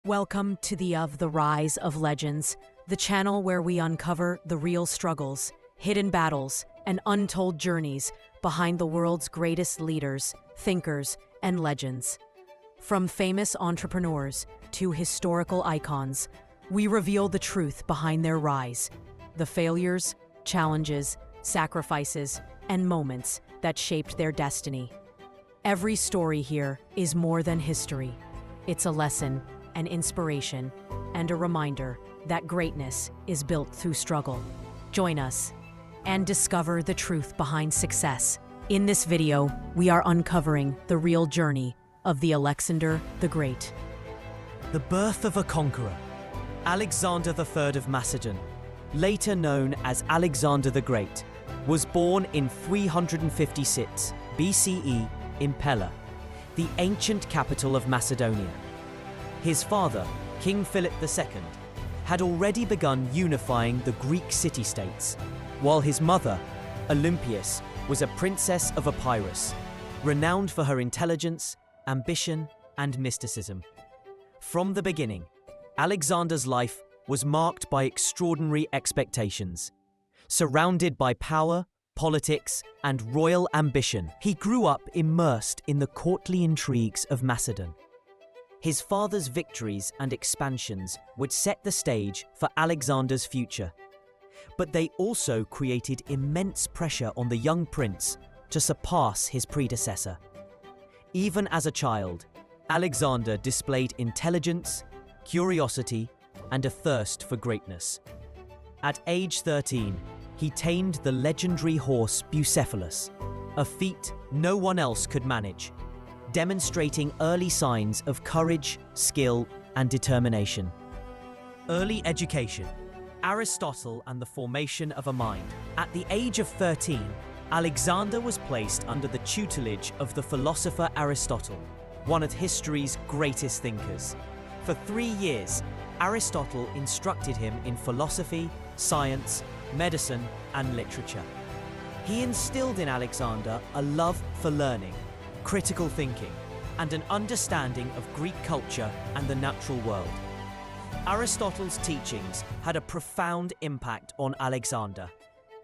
Welcome to the Rise of Legends, the channel where we uncover the real struggles, hidden battles, and untold journeys behind the world's greatest leaders, thinkers, and legends. From famous entrepreneurs to historical icons, we reveal the truth behind their rise, the failures, challenges, sacrifices, and moments that shaped their destiny. Every story here is more than history. It's a lesson, an inspiration, and a reminder that greatness is built through struggle. Join us and discover the truth behind success. In this video, we are uncovering the real journey of the Alexander the Great. The birth of a conqueror, Alexander III of Macedon, later known as Alexander the Great, was born in 356 BCE in Pella, the ancient capital of Macedonia. His father, King Philip II, had already begun unifying the Greek city-states, while his mother, Olympias, was a princess of Epirus, renowned for her intelligence, ambition, and mysticism. From the beginning, Alexander's life was marked by extraordinary expectations. Surrounded by power, politics, and royal ambition, he grew up immersed in the courtly intrigues of Macedon. His father's victories and expansions would set the stage for Alexander's future, but they also created immense pressure on the young prince to surpass his predecessor. Even as a child, Alexander displayed intelligence, curiosity, and a thirst for greatness. At age 13, he tamed the legendary horse Bucephalus, a feat no one else could manage, demonstrating early signs of courage, skill, and determination. Early education, Aristotle and the formation of a mind. At the age of 13, Alexander was placed under the tutelage of the philosopher Aristotle, one of history's greatest thinkers. For 3 years, Aristotle instructed him in philosophy, science, medicine, and literature. He instilled in Alexander a love for learning, critical thinking, and an understanding of Greek culture and the natural world. Aristotle's teachings had a profound impact on Alexander,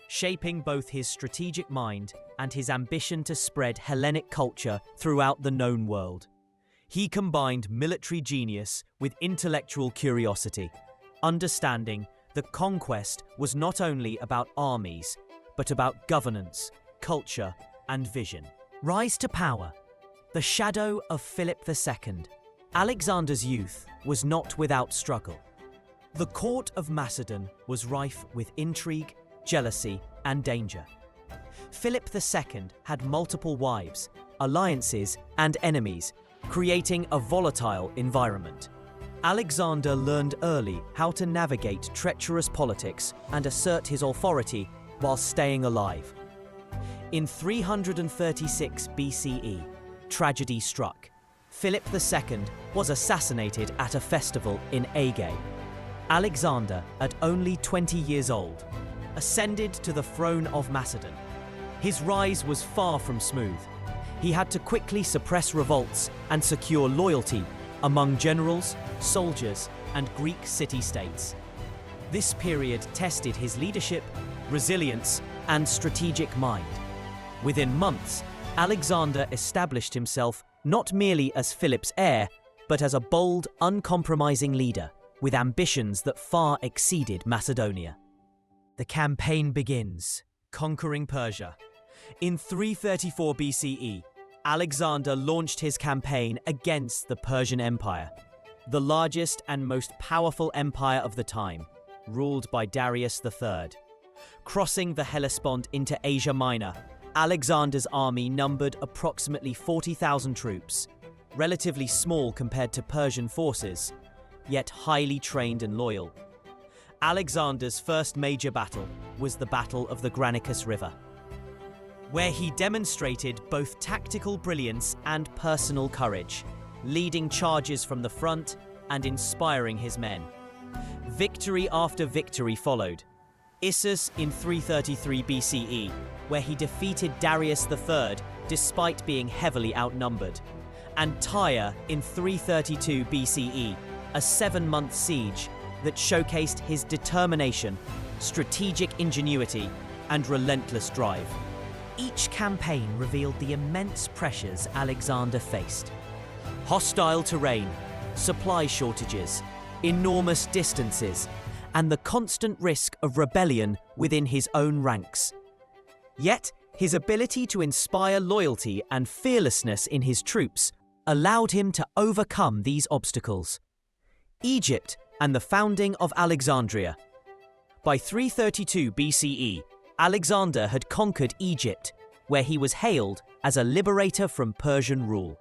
shaping both his strategic mind and his ambition to spread Hellenic culture throughout the known world. He combined military genius with intellectual curiosity, understanding that conquest was not only about armies, but about governance, culture, and vision. Rise to power. The shadow of Philip II. Alexander's youth was not without struggle. The court of Macedon was rife with intrigue, jealousy, and danger. Philip II had multiple wives, alliances, and enemies, creating a volatile environment. Alexander learned early how to navigate treacherous politics and assert his authority while staying alive. In 336 BCE, tragedy struck. Philip II was assassinated at a festival in Aegae. Alexander, at only 20 years old, ascended to the throne of Macedon. His rise was far from smooth. He had to quickly suppress revolts and secure loyalty among generals, soldiers, and Greek city-states. This period tested his leadership, resilience, and strategic mind. Within months, Alexander established himself not merely as Philip's heir, but as a bold, uncompromising leader with ambitions that far exceeded Macedonia. The campaign begins, conquering Persia. In 334 BCE, Alexander launched his campaign against the Persian Empire, the largest and most powerful empire of the time, ruled by Darius III. Crossing the Hellespont into Asia Minor, Alexander's army numbered approximately 40,000 troops, relatively small compared to Persian forces, yet highly trained and loyal. Alexander's first major battle was the Battle of the Granicus River, where he demonstrated both tactical brilliance and personal courage, leading charges from the front and inspiring his men. Victory after victory followed. Issus in 333 BCE, where he defeated Darius III despite being heavily outnumbered, and Tyre in 332 BCE, a 7-month siege that showcased his determination, strategic ingenuity, and relentless drive. Each campaign revealed the immense pressures Alexander faced. Hostile terrain, supply shortages, enormous distances, and the constant risk of rebellion within his own ranks. Yet, his ability to inspire loyalty and fearlessness in his troops allowed him to overcome these obstacles. Egypt and the founding of Alexandria. By 332 BCE, Alexander had conquered Egypt, where he was hailed as a liberator from Persian rule.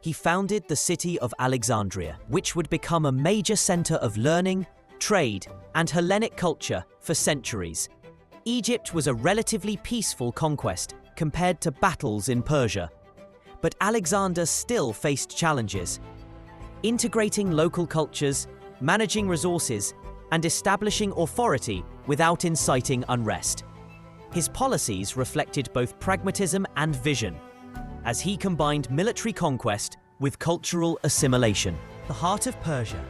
He founded the city of Alexandria, which would become a major center of learning, trade, and Hellenic culture for centuries. Egypt was a relatively peaceful conquest compared to battles in Persia. But Alexander still faced challenges. Integrating local cultures, managing resources, and establishing authority without inciting unrest. His policies reflected both pragmatism and vision, as he combined military conquest with cultural assimilation. The heart of Persia,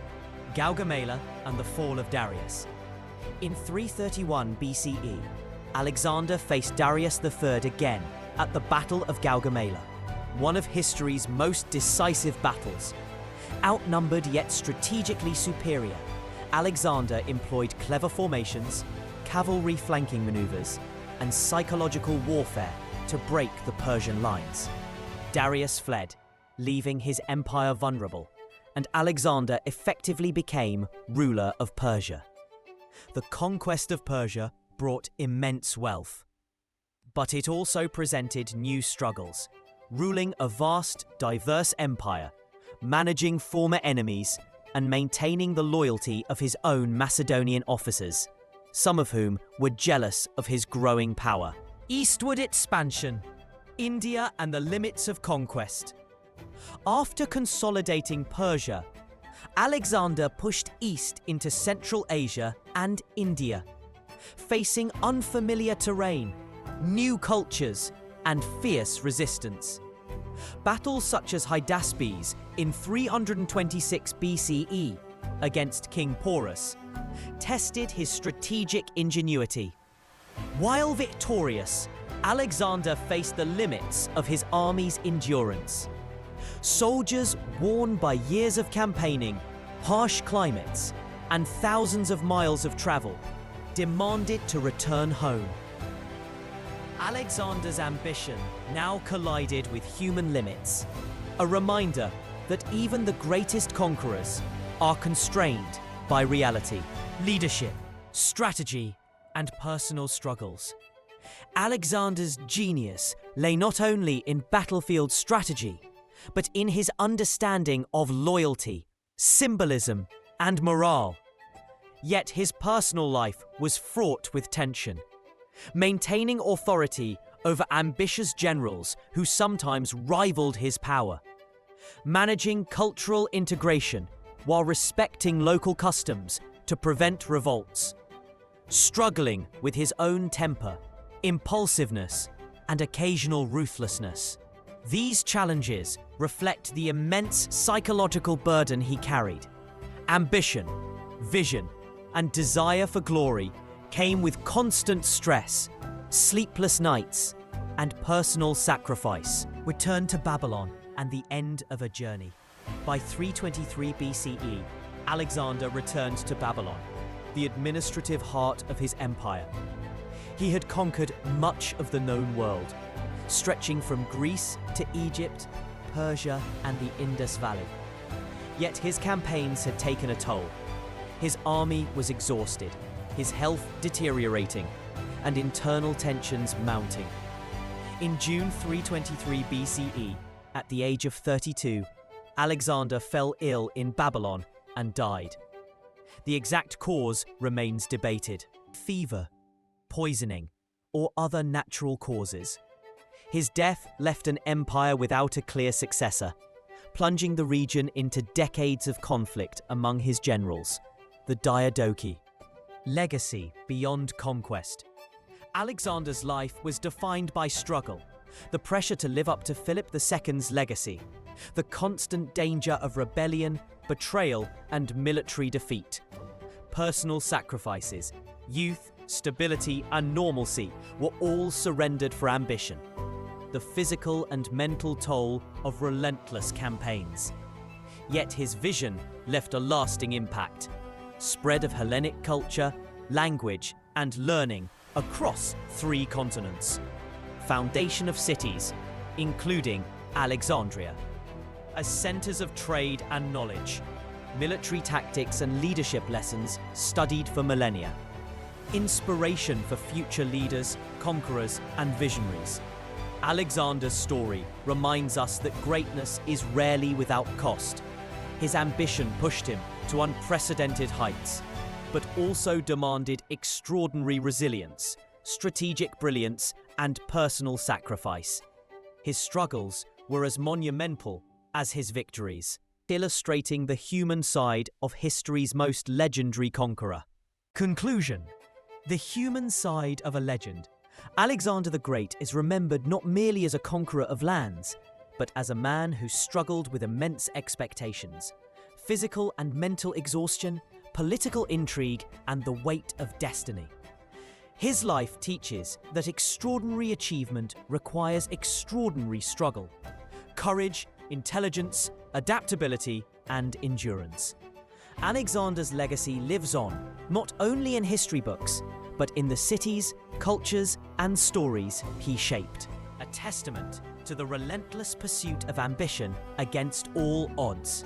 Gaugamela, and the fall of Darius. In 331 BCE, Alexander faced Darius III again at the Battle of Gaugamela, one of history's most decisive battles. Outnumbered yet strategically superior, Alexander employed clever formations, cavalry flanking maneuvers, and psychological warfare to break the Persian lines. Darius fled, leaving his empire vulnerable, and Alexander effectively became ruler of Persia. The conquest of Persia brought immense wealth. But it also presented new struggles, ruling a vast, diverse empire, managing former enemies, and maintaining the loyalty of his own Macedonian officers, some of whom were jealous of his growing power. Eastward expansion, India and the limits of conquest. After consolidating Persia, Alexander pushed east into Central Asia and India, facing unfamiliar terrain, new cultures, and fierce resistance. Battles such as Hydaspes in 326 BCE against King Porus tested his strategic ingenuity. While victorious, Alexander faced the limits of his army's endurance. Soldiers worn by years of campaigning, harsh climates, and thousands of miles of travel demanded to return home. Alexander's ambition now collided with human limits, a reminder that even the greatest conquerors are constrained by reality, leadership, strategy, and personal struggles. Alexander's genius lay not only in battlefield strategy, but in his understanding of loyalty, symbolism, and morale. Yet his personal life was fraught with tension. Maintaining authority over ambitious generals who sometimes rivaled his power. Managing cultural integration while respecting local customs to prevent revolts. Struggling with his own temper, impulsiveness, and occasional ruthlessness. These challenges reflect the immense psychological burden he carried. Ambition, vision, and desire for glory came with constant stress, sleepless nights, and personal sacrifice. Return to Babylon and the end of a journey. By 323 BCE, Alexander returned to Babylon, the administrative heart of his empire. He had conquered much of the known world, stretching from Greece to Egypt, Persia, and the Indus Valley. Yet his campaigns had taken a toll. His army was exhausted, his health deteriorating, and internal tensions mounting. In June 323 BCE, at the age of 32, Alexander fell ill in Babylon and died. The exact cause remains debated. Fever, poisoning, or other natural causes. His death left an empire without a clear successor, plunging the region into decades of conflict among his generals, the Diadochi. Legacy beyond conquest. Alexander's life was defined by struggle, the pressure to live up to Philip II's legacy, the constant danger of rebellion, betrayal, and military defeat. Personal sacrifices, youth, stability, and normalcy were all surrendered for ambition. The physical and mental toll of relentless campaigns. Yet his vision left a lasting impact. Spread of Hellenic culture, language, and learning across 3 continents. Foundation of cities, including Alexandria. As centers of trade and knowledge, military tactics and leadership lessons studied for millennia. Inspiration for future leaders, conquerors, and visionaries. Alexander's story reminds us that greatness is rarely without cost. His ambition pushed him to unprecedented heights, but also demanded extraordinary resilience, strategic brilliance, and personal sacrifice. His struggles were as monumental as his victories, illustrating the human side of history's most legendary conqueror. Conclusion: the human side of a legend. Alexander the Great is remembered not merely as a conqueror of lands, but as a man who struggled with immense expectations, physical and mental exhaustion, political intrigue, and the weight of destiny. His life teaches that extraordinary achievement requires extraordinary struggle, courage, intelligence, adaptability, and endurance. Alexander's legacy lives on, not only in history books, but in the cities, cultures, and stories he shaped. A testament to the relentless pursuit of ambition against all odds.